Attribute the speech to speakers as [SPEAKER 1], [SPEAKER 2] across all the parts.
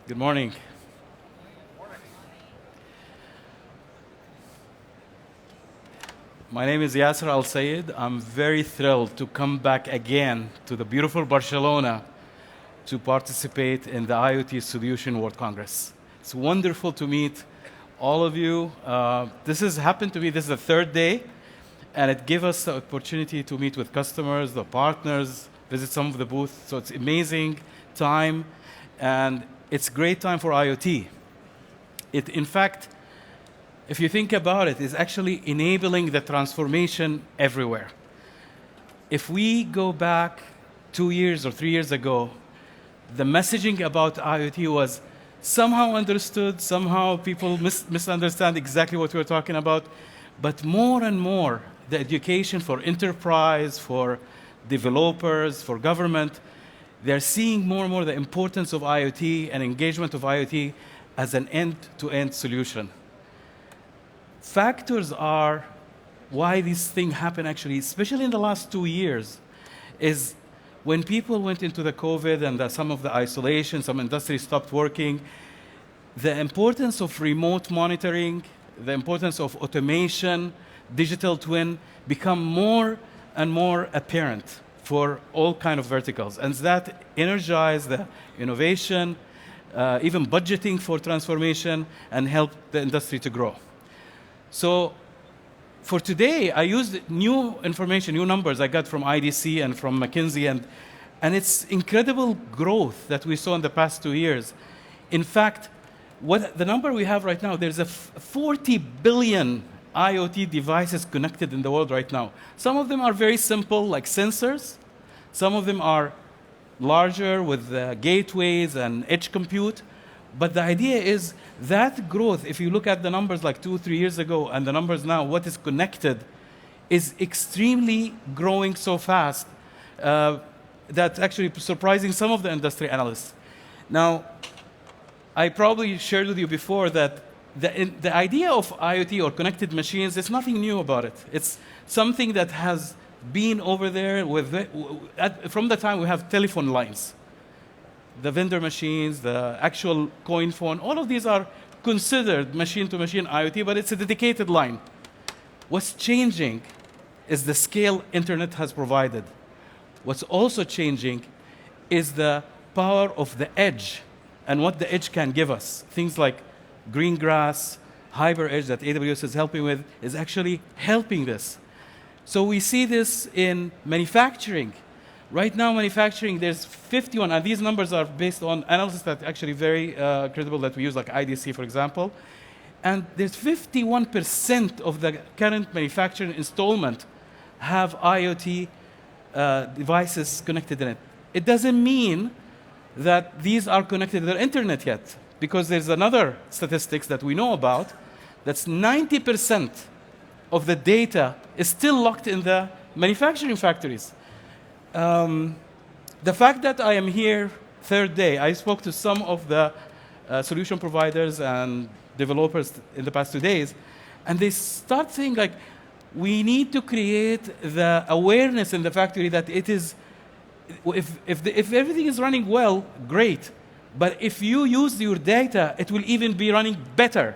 [SPEAKER 1] Good morning. My name is Yasser Al Sayed. I'm very thrilled to come back again to the beautiful Barcelona to participate in the IoT Solution World Congress. It's wonderful to meet all of you. This has happened to me, this is the third day, and it gave us the opportunity to meet with customers, the partners, visit some of the booths. So it's amazing time, and it's great time for IoT. In fact, if you think about it, is actually enabling the transformation everywhere. If we go back 2 years or 3 years ago, the messaging about IoT was somehow understood, somehow people misunderstand exactly what we're talking about, but more and more, the education for enterprise, for developers, for government, they're seeing more and more the importance of IoT and engagement of IoT as an end-to-end solution. Factors are why this thing happened actually, especially in the last 2 years, is when people went into the COVID and some of the isolation, some industries stopped working, the importance of remote monitoring, the importance of automation, digital twin, become more and more apparent for all kind of verticals. And that energized the innovation, even budgeting for transformation, and helped the industry to grow. So for today, I used new information, new numbers I got from IDC and from McKinsey, and it's incredible growth that we saw in the past 2 years. In fact, what the number we have right now, there's 40 billion IoT devices connected in the world right now. Some of them are very simple, like sensors. Some of them are larger with gateways and edge compute. But the idea is that growth, if you look at the numbers like 2 or 3 years ago and the numbers now, what is connected, is extremely growing so fast that's actually surprising some of the industry analysts. Now, I probably shared with you before that the idea of IoT or connected machines, there's nothing new about it. It's something that has been over there from the time we have telephone lines. The vendor machines, the actual coin phone, all of these are considered machine-to-machine IoT, but it's a dedicated line. What's changing is the scale internet has provided. What's also changing is the power of the edge and what the edge can give us. Things like green grass, hyper edge that AWS is helping with is actually helping this. So we see this in manufacturing. Right now, manufacturing, there's 51, and these numbers are based on analysis that actually very credible that we use, like IDC, for example. And there's 51% of the current manufacturing installment have IoT devices connected in it. It doesn't mean that these are connected to the internet yet, because there's another statistics that we know about, that's 90% of the data is still locked in the manufacturing factories. The fact that I am here third day, I spoke to some of the solution providers and developers in the past 2 days, and they start saying like, we need to create the awareness in the factory that it is, if everything is running well, great. But if you use your data, it will even be running better.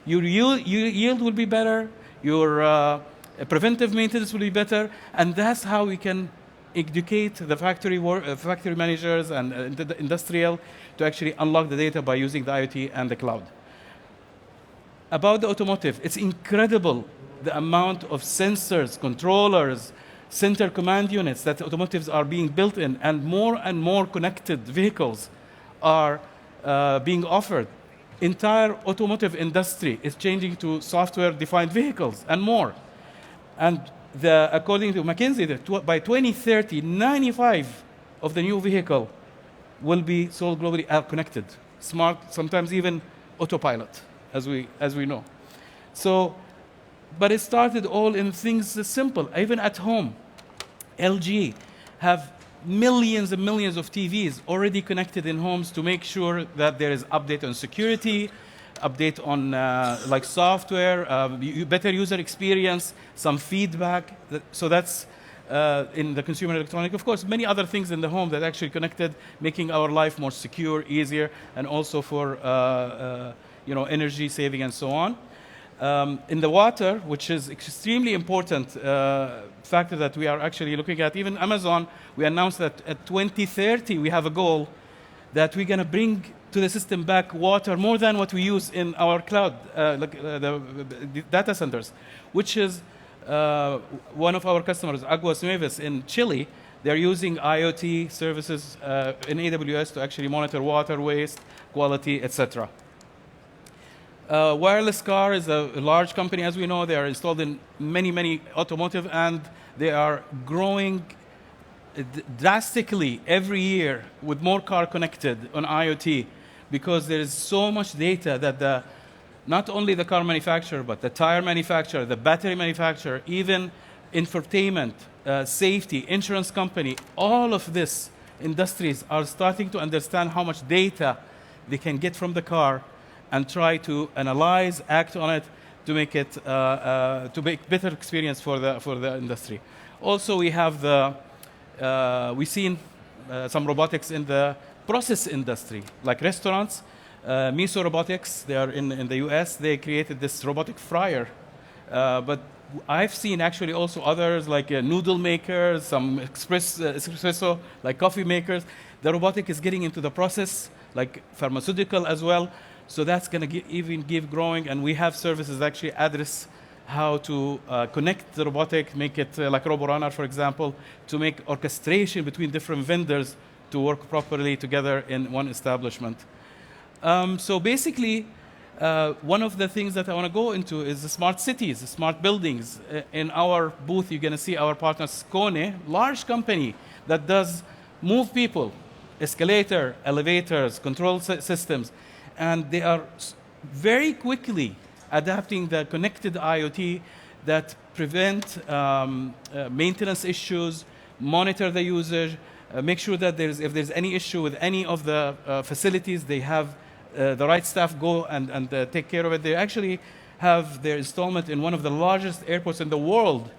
[SPEAKER 1] Your yield will be better, your preventive maintenance will be better, and that's how we can educate the factory managers and the industrial to actually unlock the data by using the IoT and the cloud. About the automotive, it's incredible the amount of sensors, controllers, center command units that automotives are being built in, and more connected vehicles are being offered. Entire automotive industry is changing to software-defined vehicles and more. And according to McKinsey, by 2030, 95 of the new vehicle will be sold globally are connected, smart, sometimes even autopilot, as we know. So, but it started all in things simple, even at home. LG have millions and millions of TVs already connected in homes to make sure that there is update on security, update on like software, better user experience, some feedback. So that's in the consumer electronic. Of course, many other things in the home that actually connected, making our life more secure, easier, and also for energy saving and so on. In the water, which is extremely important factor that we are actually looking at. Even Amazon, we announced that at 2030 we have a goal that we're going to bring to the system back water more than what we use in our cloud, the data centers, which is one of our customers, Aguas Nuevas in Chile. They're using IoT services in AWS to actually monitor water, waste, quality, etc. Wireless car is a large company, as we know. They are installed in many automotive, and they are growing drastically every year with more car connected on IoT, because there is so much data that not only the car manufacturer, but the tire manufacturer, the battery manufacturer, even infotainment, safety, insurance company, all of these industries are starting to understand how much data they can get from the car and try to analyze, act on it to make it to make better experience for the industry. Also, we have we've seen some robotics in the process industry, like restaurants. Miso Robotics, they are in the US. They created this robotic fryer, but I've seen actually also others like noodle makers, some espresso, like coffee makers. The robotic is getting into the process, like pharmaceutical as well. So that's going to even give growing, and we have services that actually address how to connect the robotic, make it like RoboRunner, for example, to make orchestration between different vendors to work properly together in one establishment. So basically, one of the things that I want to go into is the smart cities, the smart buildings. In our booth, you're going to see our partner, Skåne, large company that does move people, escalator, elevators, control systems. And they are very quickly adapting the connected IoT that prevent maintenance issues, monitor the usage, make sure that if there's any issue with any of the facilities, they have the right staff go and take care of it. They actually have their installment in one of the largest airports in the world,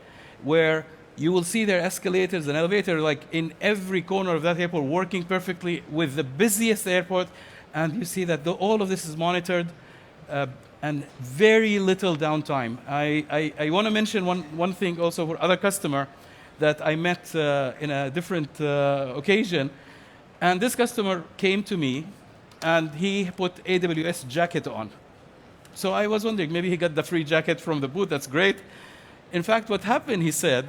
[SPEAKER 1] where you will see their escalators and elevators like in every corner of that airport working perfectly with the busiest airport. And you see that all of this is monitored and very little downtime. I want to mention one thing also for other customer that I met in a different occasion. And this customer came to me and he put AWS jacket on. So I was wondering, maybe he got the free jacket from the booth. That's great. In fact, what happened, he said,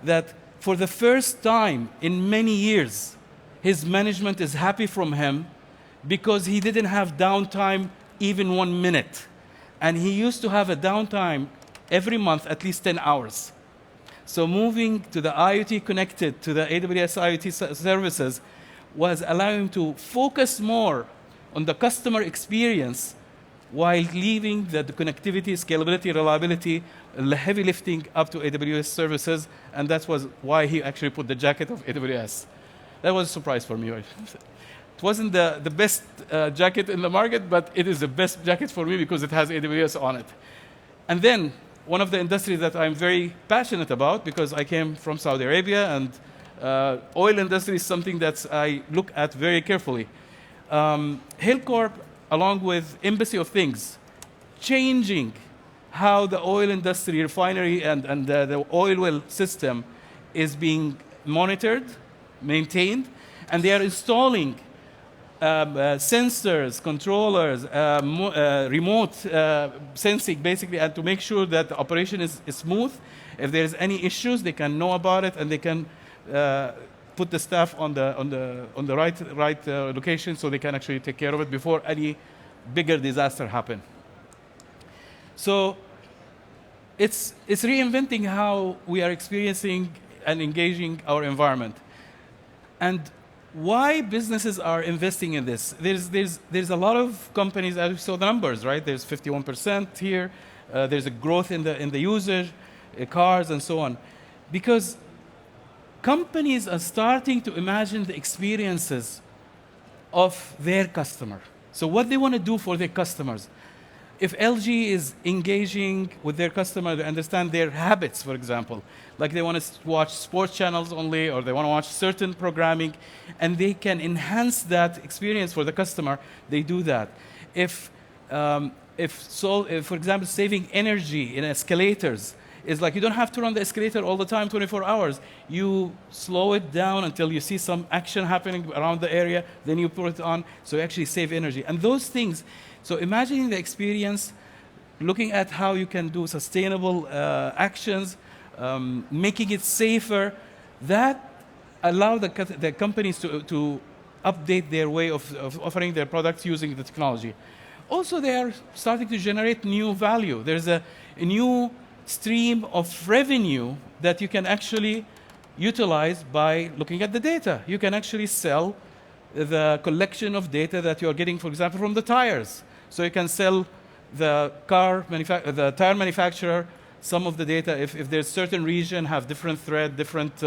[SPEAKER 1] that for the first time in many years, his management is happy from him because he didn't have downtime even 1 minute. And he used to have a downtime every month, at least 10 hours. So moving to the IoT connected to the AWS IoT services was allowing him to focus more on the customer experience while leaving the connectivity, scalability, reliability, the heavy lifting up to AWS services. And that was why he actually put the jacket of AWS. That was a surprise for me. It wasn't the best jacket in the market, but it is the best jacket for me because it has AWS on it. And then one of the industries that I'm very passionate about, because I came from Saudi Arabia, and oil industry is something that I look at very carefully. Hillcorp, along with Embassy of Things, changing how the oil industry, refinery, and the oil well system is being monitored, maintained, and they are installing sensors, controllers, remote sensing, basically, and to make sure that the operation is smooth. If there's any issues, they can know about it, and they can put the staff on the right location, so they can actually take care of it before any bigger disaster happen. So it's reinventing how we are experiencing and engaging our environment. And why businesses are investing in this? There's a lot of companies, as we saw the numbers, right? There's 51% here. There's a growth in the usage, cars, and so on. Because companies are starting to imagine the experiences of their customer. So what they want to do for their customers. If LG is engaging with their customer to understand their habits, for example, like they want to watch sports channels only, or they want to watch certain programming, and they can enhance that experience for the customer, they do that. If for example, saving energy in escalators is like you don't have to run the escalator all the time, 24 hours. You slow it down until you see some action happening around the area, then you put it on, so you actually save energy. And those things, so imagining the experience, looking at how you can do sustainable actions, making it safer, that allow the companies to update their way of offering their products using the technology. Also, they are starting to generate new value. There's a new stream of revenue that you can actually utilize by looking at the data. You can actually sell the collection of data that you're getting, for example, from the tires. So you can sell the tire manufacturer some of the data. If there's certain region have different threat, different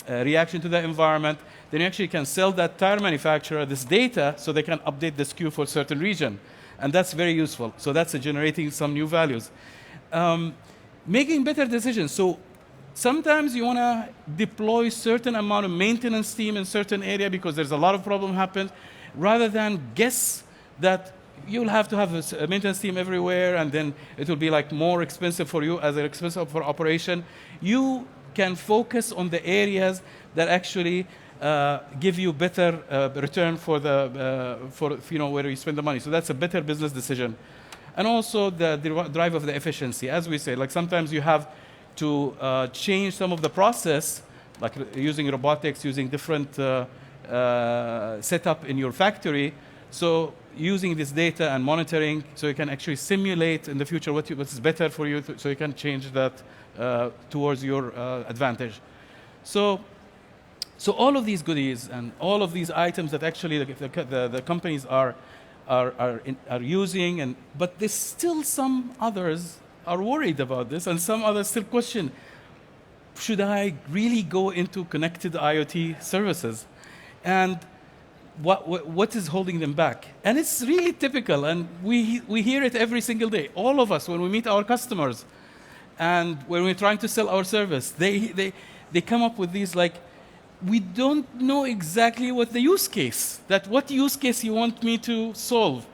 [SPEAKER 1] reaction to the environment, then you actually can sell that tire manufacturer this data so they can update the SKU for a certain region. And that's very useful. So that's generating some new values. Making better decisions. So sometimes you want to deploy certain amount of maintenance team in certain area because there's a lot of problem happen, rather than guess that you'll have to have a maintenance team everywhere and then it will be like more expensive for you as an expensive for operation. You can focus on the areas that actually give you better return for where you spend the money. So that's a better business decision. And also the drive of the efficiency. As we say, like sometimes you have to change some of the process, like using robotics, using different setup in your factory. So using this data and monitoring, so you can actually simulate in the future what is better for you, so you can change that towards your advantage. So all of these goodies and all of these items that actually the companies are using, but there's still some others are worried about this, and some others still question, should I really go into connected IoT services? And what is holding them back? And it's really typical, and we hear it every single day. All of us, when we meet our customers, and when we're trying to sell our service, they come up with these like, we don't know exactly what the use case, what use case you want me to solve.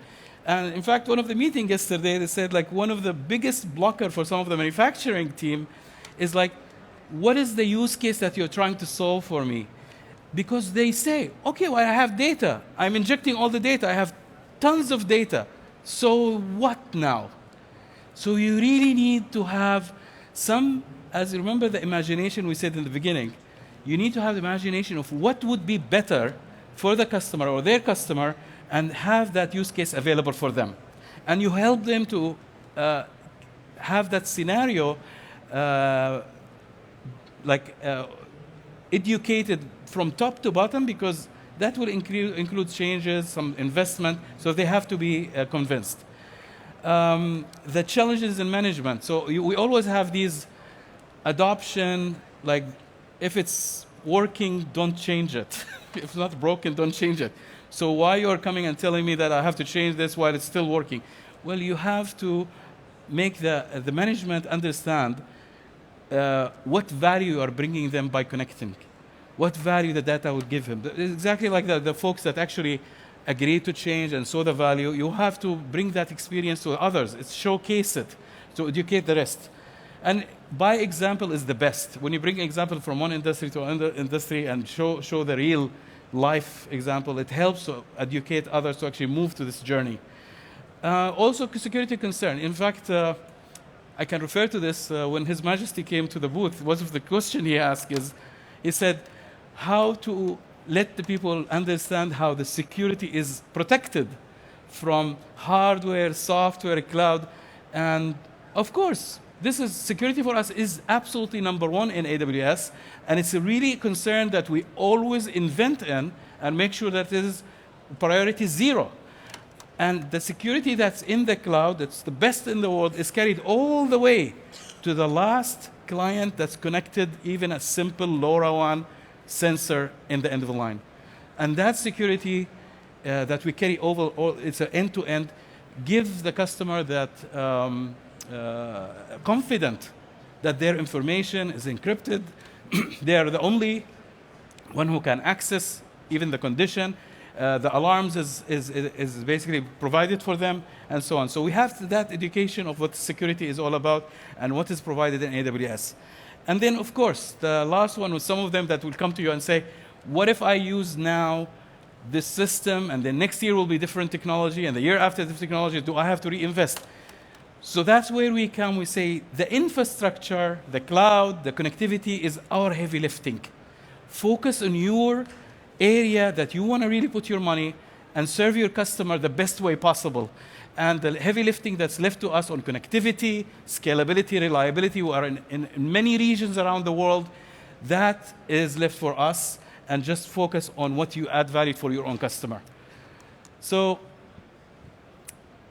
[SPEAKER 1] And in fact, one of the meetings yesterday, they said like one of the biggest blocker for some of the manufacturing team is like, what is the use case that you're trying to solve for me? Because they say, okay, well, I have data. I'm injecting all the data. I have tons of data. So what now? So you really need to have some, as you remember the imagination we said in the beginning, you need to have the imagination of what would be better for the customer or their customer, and have that use case available for them. And you help them to have that scenario educated from top to bottom, because that will include changes, some investment, so they have to be convinced. The challenges in management. So we always have these adoption, like if it's working, don't change it. If it's not broken, don't change it. So why you're coming and telling me that I have to change this while it's still working? Well, you have to make the management understand what value you are bringing them by connecting. What value the data will give him. Exactly like the folks that actually agree to change and saw the value, you have to bring that experience to others. It's showcase it, to educate the rest. And by example is the best. When you bring example from one industry to another industry and show the real life example, it helps to educate others to actually move to this journey. Also, security concern. In fact, I can refer to this when His Majesty came to the booth. One of the questions he asked is, he said, how to let the people understand how the security is protected from hardware, software, cloud. And of course, this is security for us is absolutely number one in AWS, and it's a really concern that we always invent in and make sure that it is priority zero. And the security that's in the cloud, that's the best in the world, is carried all the way to the last client that's connected, even a simple LoRaWAN sensor in the end of the line. And that security that we carry over, it's an end-to-end, give the customer that confident that their information is encrypted. They are the only one who can access even the condition. The alarms is basically provided for them, and so on. So we have that education of what security is all about and what is provided in AWS. And then, of course, the last one was some of them that will come to you and say, what if I use now this system, and then next year will be different technology, and the year after different technology, do I have to reinvest? So that's where we come, we say, the infrastructure, the cloud, the connectivity is our heavy lifting. Focus on your area that you want to really put your money and serve your customer the best way possible. And the heavy lifting that's left to us on connectivity, scalability, reliability, we are in many regions around the world, that is left for us, and just focus on what you add value for your own customer. So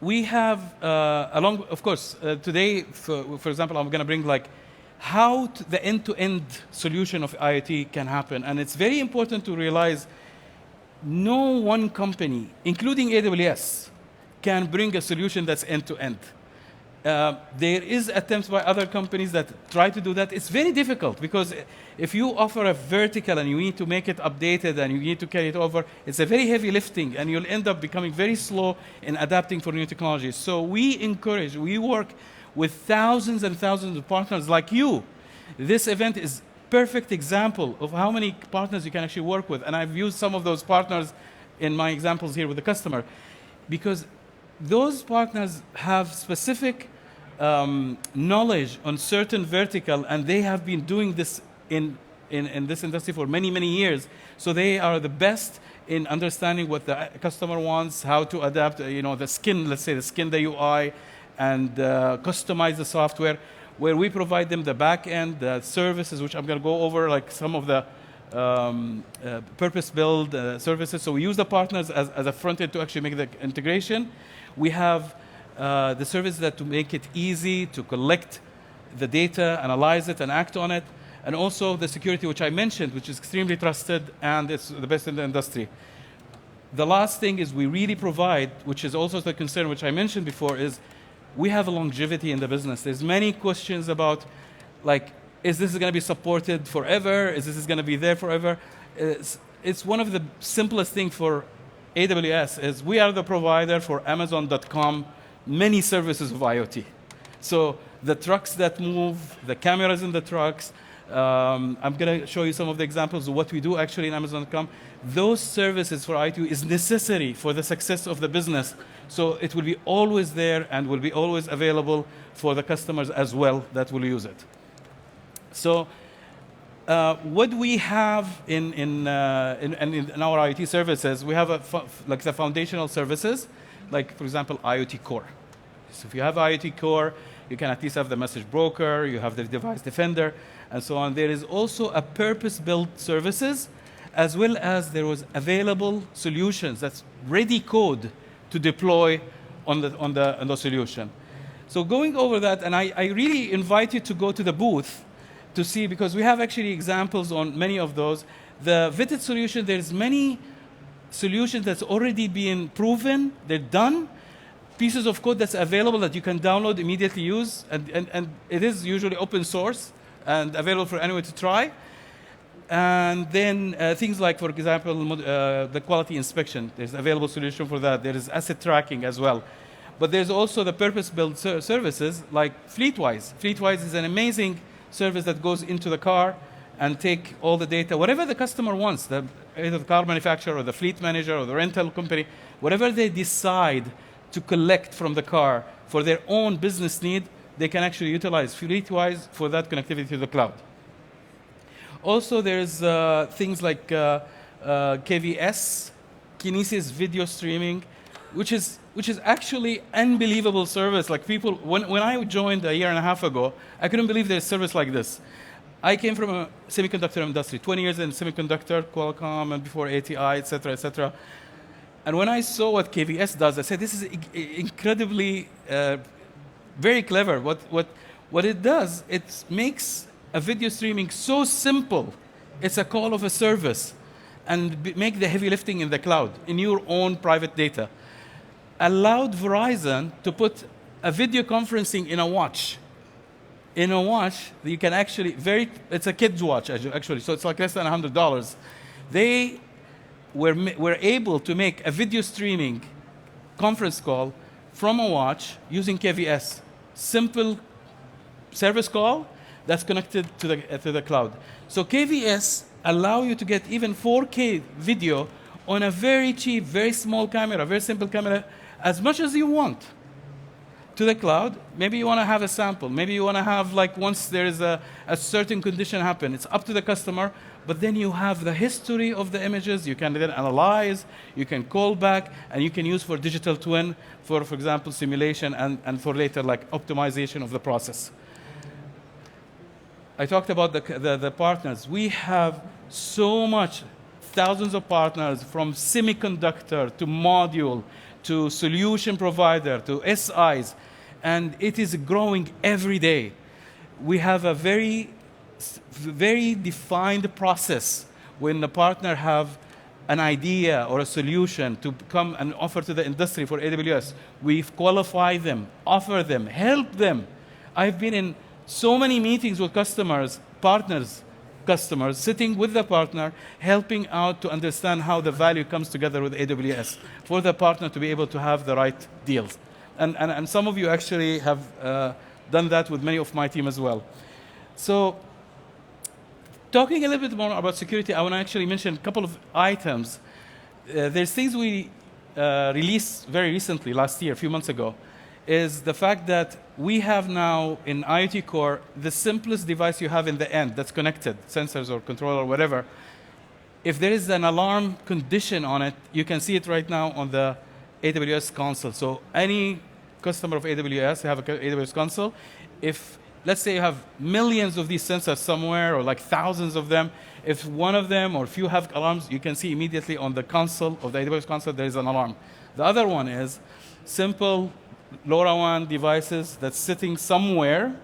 [SPEAKER 1] we have, of course, today, for example, I'm going to bring like how the end-to-end solution of IoT can happen. And it's very important to realize no one company, including AWS, can bring a solution that's end-to-end. There is attempts by other companies that try to do that. It's very difficult because if you offer a vertical and you need to make it updated and you need to carry it over, it's a very heavy lifting and you'll end up becoming very slow in adapting for new technologies. So we work with thousands and thousands of partners like you. This event is a perfect example of how many partners you can actually work with. And I've used some of those partners in my examples here with the customer, because those partners have specific knowledge on certain vertical, and they have been doing this in this industry for many, many years. So they are the best in understanding what the customer wants, how to adapt, the skin, let's say the skin, the UI, and customize the software, where we provide them the back end, the services, which I'm going to go over, like some of the purpose-built services. So we use the partners as a front end to actually make the integration. We have the services that to make it easy to collect the data, analyze it, and act on it. And also the security, which I mentioned, which is extremely trusted, and it's the best in the industry. The last thing is we really provide, which is also the concern which I mentioned before, is we have a longevity in the business. There's many questions about, like, is this going to be supported forever? Is this going to be there forever? It's one of the simplest things for AWS is we are the provider for Amazon.com, many services of IoT. So the trucks that move, the cameras in the trucks, I'm going to show you some of the examples of what we do actually in Amazon.com. Those services for IoT is necessary for the success of the business. So it will be always there and will be always available for the customers as well that will use it. So what we have in our IoT services, we have like the foundational services, like for example, IoT Core. So if you have IoT Core, you can at least have the message broker, you have the device defender, and so on. There is also a purpose-built services, as well as there was available solutions that's ready code to deploy on the solution. So going over that, and I really invite you to go to the booth to see, because we have actually examples on many of those. The vetted solution, there's many solutions that's already been proven, they're done, pieces of code that's available that you can download, immediately use, and it is usually open source and available for anyone to try. And then things like, for example, the quality inspection, there's available solution for that. There is asset tracking as well. But there's also the purpose-built services like Fleetwise. Fleetwise is an amazing service that goes into the car and take all the data, whatever the customer wants, either the car manufacturer or the fleet manager or the rental company, whatever they decide to collect from the car for their own business need, they can actually utilize Fleetwise for that connectivity to the cloud. Also, there's things like KVS, Kinesis video streaming, which is actually unbelievable service. Like people, when I joined a year and a half ago, I couldn't believe there's service like this. I came from a semiconductor industry, 20 years in semiconductor, Qualcomm, and before ATI, et cetera, et cetera. And when I saw what KVS does, I said, this is incredibly, very clever. What it does, it makes a video streaming so simple. It's a call of a service, and make the heavy lifting in the cloud, in your own private data. allowed Verizon to put a video conferencing in a watch. In a watch, you can actually, it's a kid's watch actually, so it's like less than $100. They were able to make a video streaming conference call from a watch using KVS. Simple service call that's connected to the cloud. So KVS allow you to get even 4K video on a very cheap, very small camera, very simple camera, as much as you want to the cloud. Maybe you want to have a sample. Maybe you want to have, like, once there is a certain condition happen, it's up to the customer, but then you have the history of the images. You can then analyze, you can call back, and you can use for digital twin, for example, simulation, and for later, like, optimization of the process. I talked about the partners. We have so much, thousands of partners, from semiconductor to module to solution provider to SIs, and it is growing every day. We have a very defined process when the partner have an idea or a solution to come and offer to the industry for AWS. We qualify them, offer them, help them. I've been in so many meetings with customers, sitting with the partner, helping out to understand how the value comes together with AWS for the partner to be able to have the right deals. And some of you actually have done that with many of my team as well. So, talking a little bit more about security, I want to actually mention a couple of items. There's things we released very recently, last year, a few months ago, is the fact that we have now in IoT Core the simplest device you have in the end that's connected, sensors or controller or whatever. If there is an alarm condition on it, you can see it right now on the AWS console. So any customer of AWS, you have an AWS console. If, let's say you have millions of these sensors somewhere, or like thousands of them, if one of them or few have alarms, you can see immediately on the console of the AWS console there is an alarm. The other one is simple LoRaWAN devices that's sitting somewhere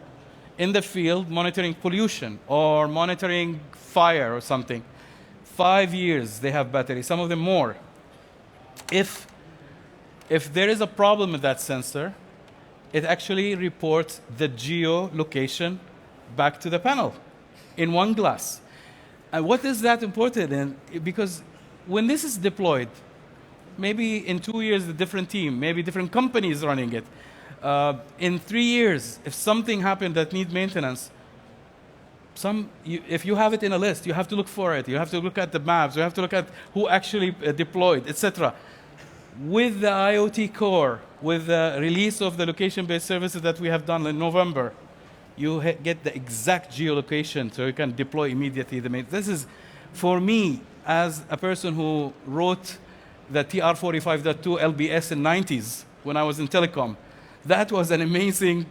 [SPEAKER 1] in the field monitoring pollution or monitoring fire or something. 5 years they have battery, some of them more. If there is a problem with that sensor, it actually reports the geolocation back to the panel in one glass. And what is that important in? Because when this is deployed, maybe in 2 years, a different team, maybe different companies running it. In 3 years, if something happened that needs maintenance, if you have it in a list, you have to look for it. You have to look at the maps. You have to look at who actually deployed, etc. With the IoT Core, with the release of the location-based services that we have done in November, you get the exact geolocation, so you can deploy immediately. This is, for me, as a person who wrote the TR45.2 LBS in the 90s when I was in telecom. That was an amazing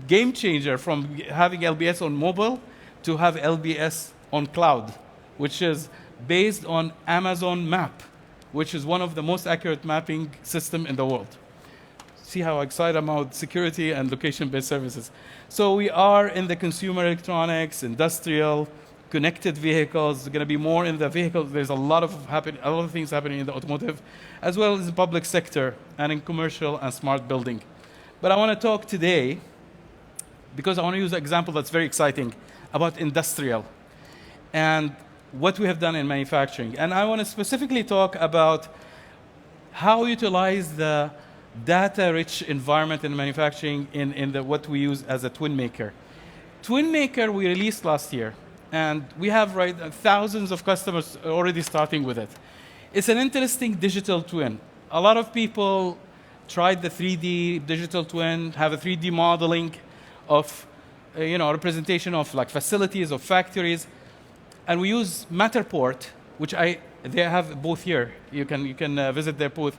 [SPEAKER 1] game changer from having LBS on mobile to have LBS on cloud, which is based on Amazon Map, which is one of the most accurate mapping system in the world. See how excited I'm about security and location-based services. So we are in the consumer electronics, industrial, connected vehicles. There's going to be more in the vehicles. There's a lot of things happening in the automotive, as well as the public sector and in commercial and smart building. But I want to talk today, because I want to use an example that's very exciting, about industrial and what we have done in manufacturing. And I want to specifically talk about how we utilize the data-rich environment in manufacturing in what we use as a Twin Maker. Twin Maker we released last year. And we have thousands of customers already starting with it. It's an interesting digital twin. A lot of people tried the 3D digital twin, have a 3D modeling of, representation of like facilities, of factories, and we use Matterport, which they have a booth here. You can visit their booth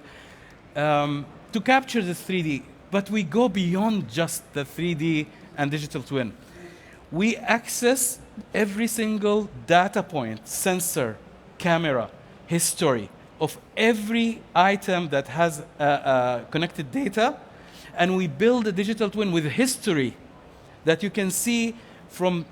[SPEAKER 1] to capture the 3D. But we go beyond just the 3D and digital twin. We access every single data point, sensor, camera, history of every item that has connected data, and we build a digital twin with history that you can see from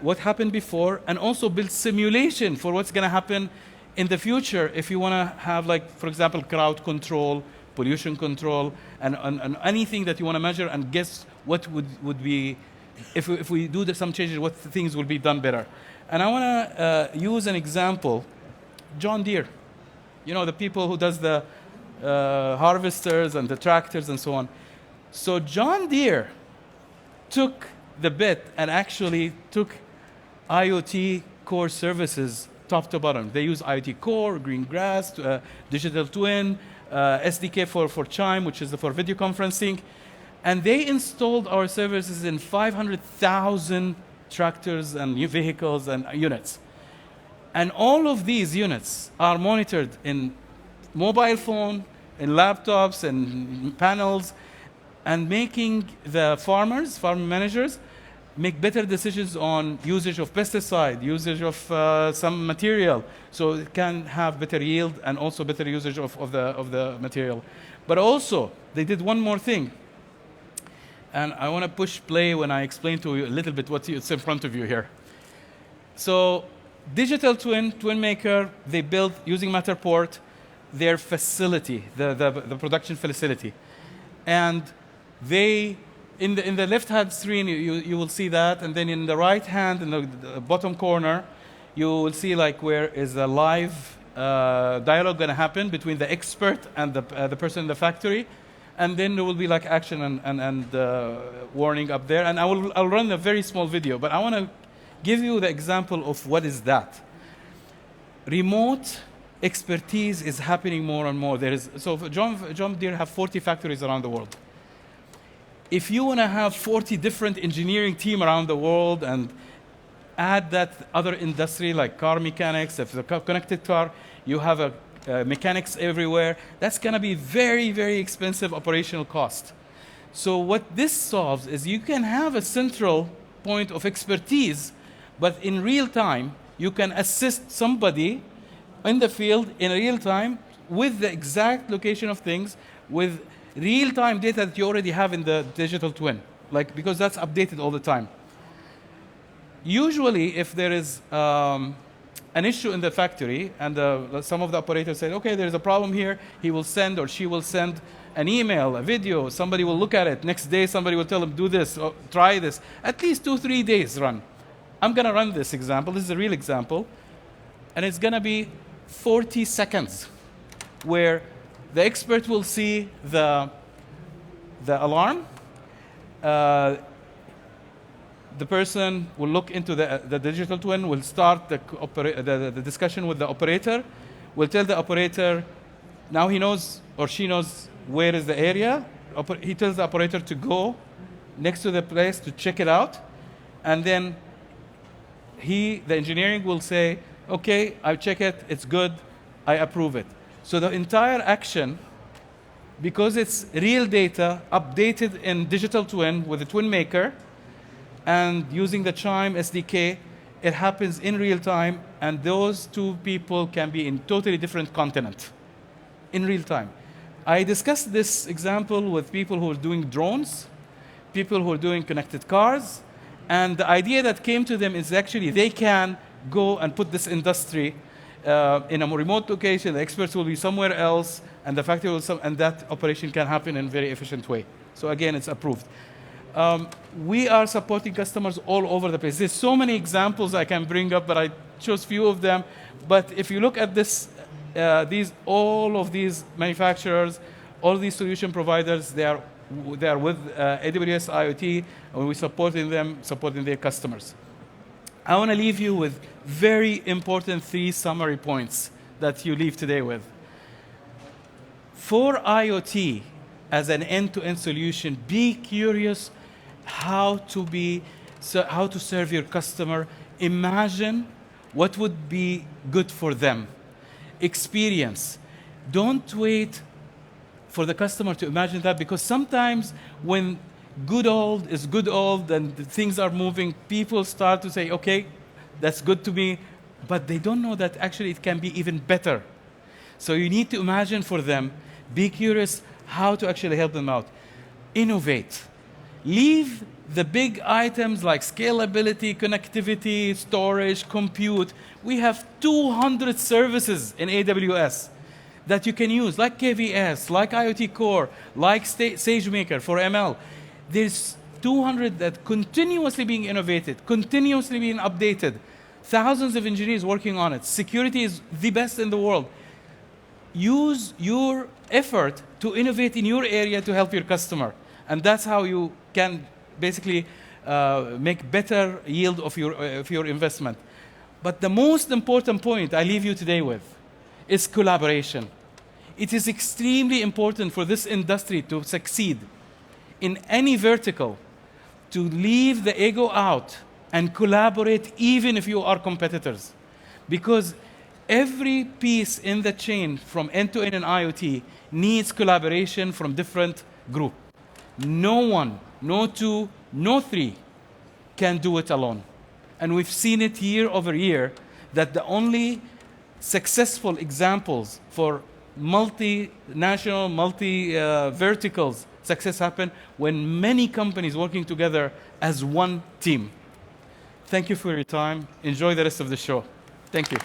[SPEAKER 1] what happened before, and also build simulation for what's going to happen In the future, if you want to have, like, for example, crowd control, pollution control, and anything that you want to measure, and guess what would be, if we do some changes, what things will be done better. And I want to use an example, John Deere. You know, the people who does the harvesters and the tractors and so on. So John Deere took the bet and actually took IoT core services top to bottom. They use IoT core, green grass, digital twin, SDK for Chime, which is for video conferencing. And they installed our services in 500,000 tractors and new vehicles and units. And all of these units are monitored in mobile phone, in laptops, and panels, and making the farm managers make better decisions on usage of pesticide, usage of some material, so it can have better yield and also better usage of the material. But also, they did one more thing. And I want to push play when I explain to you a little bit what's in front of you here. So, digital twin maker, they built, using Matterport, their facility, the production facility. And they, in the left-hand screen, you will see that, and then in the right hand, in the bottom corner, you will see like where is the live dialogue going to happen between the expert and the person in the factory. And then there will be like action and warning up there. And I'll run a very small video, but I want to give you the example of what is that. Remote expertise is happening more and more. So John Deere have 40 factories around the world. If you want to have 40 different engineering teams around the world and add that other industry like car mechanics, if it's a connected car, you have mechanics everywhere, that's going to be very, very expensive operational cost. So what this solves is you can have a central point of expertise, but in real time, you can assist somebody in the field in real time with the exact location of things, with real-time data that you already have in the digital twin, because that's updated all the time. Usually, if there is an issue in the factory, and some of the operators say, okay, there's a problem here, he will send or she will send an email, a video, somebody will look at it. Next day, somebody will tell them, do this, or try this. At least 2-3 days run. I'm going to run this example. This is a real example. And it's going to be 40 seconds, where the expert will see the alarm. The person will look into the digital twin, will start the discussion with the operator, will tell the operator, now he knows or she knows where is the area. He tells the operator to go next to the place to check it out. And then the engineering will say, okay, I check it, it's good, I approve it. So the entire action, because it's real data updated in digital twin with the twin maker and using the Chime SDK, it happens in real time, and those two people can be in totally different continent in real time. I discussed this example with people who are doing drones, people who are doing connected cars, and the idea that came to them is actually they can go and put this industry in a more remote location, the experts will be somewhere else, and the factory will, and that operation can happen in a very efficient way. So again, it's approved. We are supporting customers all over the place. There's so many examples I can bring up, but I chose few of them. But if you look at this, all of these manufacturers, all these solution providers, they are with AWS IoT, and we're supporting them, supporting their customers. I want to leave you with very important 3 summary points that you leave today with. For IoT, as an end-to-end solution, be curious how to serve your customer. Imagine what would be good for them. Experience. Don't wait for the customer to imagine that, because sometimes when good old is good old and things are moving, people start to say, okay, that's good to me, but they don't know that actually it can be even better. So you need to imagine for them, be curious how to actually help them out. Innovate. Leave The big items like scalability, connectivity, storage, compute, we have 200 services in AWS that you can use, like KVS, like IoT Core, like SageMaker for ML. There's 200 that continuously being innovated, continuously being updated. Thousands of engineers working on it. Security is the best in the world. Use your effort to innovate in your area to help your customer. And that's how you can basically make better yield of your investment. But the most important point I leave you today with is collaboration. It is extremely important for this industry to succeed in any vertical, to leave the ego out and collaborate even if you are competitors. Because every piece in the chain from end-to-end in IoT needs collaboration from different groups. No one, no two, no three can do it alone. And we've seen it year over year that the only successful examples for multinational, multi-verticals success happen when many companies working together as one team. Thank you for your time. Enjoy the rest of the show. Thank you.